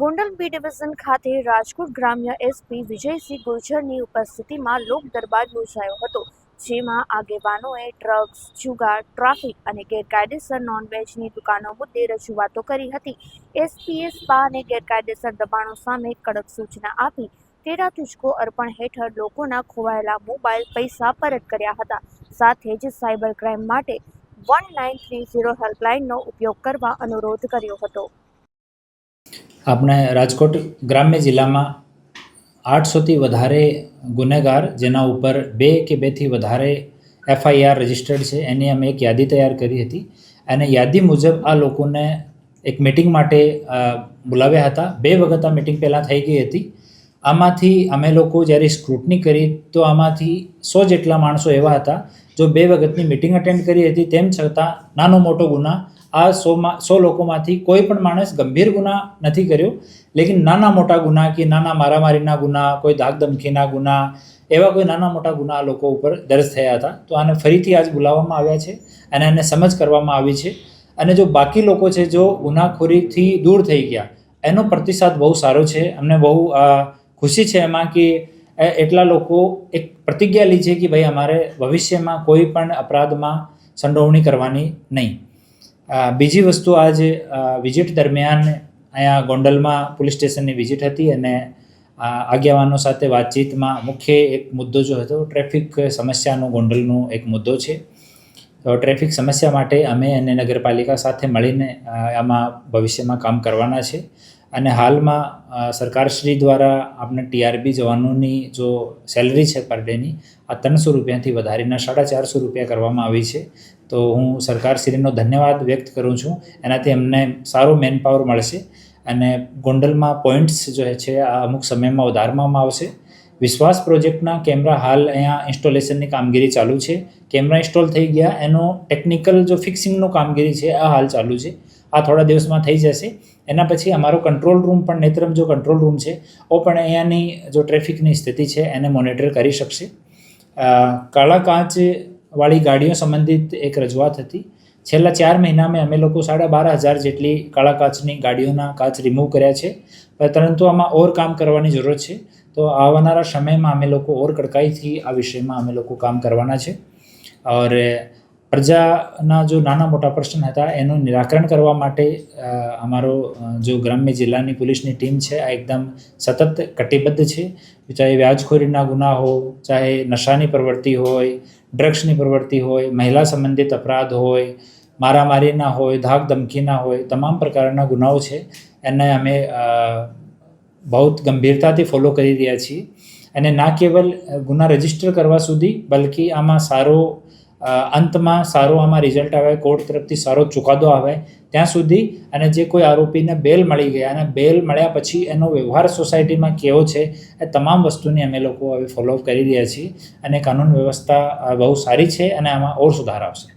Gondal B division ખાતે રાજકોટ ગ્રામ્ય SP Vijaysinh ગુર્જરની ઉપસ્થિતિમાં લોક દરબાર યોજાયો હતો, જેમાં આગેવાનોએ ડ્રગ્સ, જુગાર, ટ્રાફિક અને ગેરકાયદેસર નોનવેજની દુકાનો મુદ્દે રજૂઆતો કરી હતી. એસપીએ સ્પા અને ગેરકાયદેસર દબાણો સામે કડક સૂચના આપી તેરા તુજકો અર્પણ હેઠળ લોકોના ખોવાયેલા મોબાઈલ, પૈસા પરત કર્યા હતા. સાથે જ સાયબર ક્રાઇમ માટે 1930 હેલ્પલાઇનનો ઉપયોગ કરવા અનુરોધ કર્યો હતો. આપણે રાજકોટ ગ્રામ્ય જિલ્લામાં 800થી વધારે ગુનેગાર જેના ઉપર 2 કે 2થી વધારે FIR રજિસ્ટર્ડ છે એની અમે એક યાદી તૈયાર કરી હતી અને યાદી મુજબ આ લોકોને એક મિટિંગ માટે બોલાવ્યા હતા. 2 વખત આ મિટિંગ પહેલાં થઈ ગઈ હતી. આમાંથી અમે લોકો જ્યારે સ્ક્રુટની કરી તો આમાંથી 100 જેટલા માણસો એવા હતા જો 2 વખતની મિટિંગ અટેન્ડ કરી હતી, તેમ છતાં નાનો મોટો ગુના આ 100 લોકોમાંથી કોઈ પણ માણસ ગંભીર ગુના નથી કર્યો, લેકિન નાના મોટા ગુના કે નાના મારામારીના ગુના, કોઈ ધાકધમકીના ગુના, એવા કોઈ નાના મોટા ગુના આ લોકો ઉપર દર્જ થયા હતા. તો આને ફરીથી આજ બોલાવવામાં આવ્યા છે અને એને સમજ કરવામાં આવી છે. અને જો બાકી લોકો છે જો ગુનાખોરીથી દૂર થઈ ગયા, એનો પ્રતિસાદ બહુ સારો છે. અમને બહુ ખુશી છે એમાં કે એટલા લોકો એક પ્રતિજ્ઞા લી છે કે ભાઈ અમારે ભવિષ્યમાં કોઈ પણ અપરાધમાં સંડોવણી કરવાની નહીં. બીજી વસ્તુ, આજે વિઝિટ દરમિયાન અહીંયા ગોંડલમાં પોલીસ સ્ટેશનની વિઝિટ હતી અને આગેવાનો સાથે વાતચીતમાં મુખ્ય એક મુદ્દો જો હતો ટ્રાફિક સમસ્યાનો ગોંડલનો એક મુદ્દો છે. તો ટ્રાફિક સમસ્યા માટે અમે અને નગરપાલિકા સાથે મળીને આમાં ભવિષ્યમાં કામ કરવાના છે. અને હાલમાં સરકારશ્રી દ્વારા આપણે TRB જવાનોની જો સેલરી છે પર ડેની આ 300 રૂપિયાથી વધારીને 450 રૂપિયા કરવામાં આવી છે. તો હું સરકારશ્રીનો ધન્યવાદ વ્યક્ત કરું છું. એનાથી અમને સારો મેન પાવર મળશે અને ગોંડલમાં પોઈન્ટ્સ જો છે આ અમુક સમયમાં વધારવામાં આવશે. વિશ્વાસ પ્રોજેક્ટના કેમેરા હાલ અહીંયા ઇન્સ્ટોલેશનની કામગીરી ચાલુ છે. કેમેરા ઇન્સ્ટોલ થઈ ગયા, એનો ટેકનિકલ જો ફિક્સિંગનો કામગીરી છે આ હાલ ચાલુ છે. આ થોડા દિવસમાં થઈ જશે. એના પછી અમારો કંટ્રોલ રૂમ પણ, નેત્રમ જો કંટ્રોલ રૂમ છે ઓ પણ અહીંયાની જો ટ્રાફિકની સ્થિતિ છે એને મોનિટર કરી શકશે. કાળા કાચવાળી ગાડીઓ સંબંધિત એક રજૂઆત હતી. છેલ્લા 4 મહિનામાં અમે લોકો 12,500 જેટલી કાળા કાચની ગાડીઓના કાચ રિમૂવ કર્યા છે, પરંતુ આમાં ઓર કામ કરવાની જરૂર છે. તો આવનારા સમયમાં અમે લોકો ઓર કડકાઈથી આ વિષયમાં અમે લોકો કામ કરવાના છે. ઓર પ્રજાના જો નાના મોટા પ્રશ્ન હતા એનું નિરાકરણ કરવા માટે અમારો જો ગ્રામ્ય જિલ્લાની પોલીસની ટીમ છે આ એકદમ સતત કટિબદ્ધ છે. ચાહે વ્યાજખોરીના ગુના હો, ચાહે નશાની પ્રવૃત્તિ હોય, ડ્રગ્સની પ્રવૃત્તિ હોય, મહિલા સંબંધિત અપરાધ હોય, મારામારીના હોય, ધાક ધમકીના હોય, તમામ પ્રકારના ગુનાઓ છે એને અમે બહુ ગંભીરતાથી ફોલો કરી રહ્યા છીએ. અને ના કેવલ ગુના રજિસ્ટર કરવા સુધી, બલકી આમાં સારો અંતમાં સારો આમાં રિઝલ્ટ આવે, કોર્ટ તરફથી સારો ચુકાદો આવે ત્યાં સુધી, અને જે કોઈ આરોપીને બેલ મળી ગયા અને બેલ મળ્યા પછી એનો વ્યવહાર સોસાયટીમાં કેવો છે એ તમામ વસ્તુની અમે લોકો હવે ફોલોઅપ કરી રહ્યા છીએ. અને કાનૂન વ્યવસ્થા બહુ સારી છે અને આમાં ઓર સુધાર આવશે.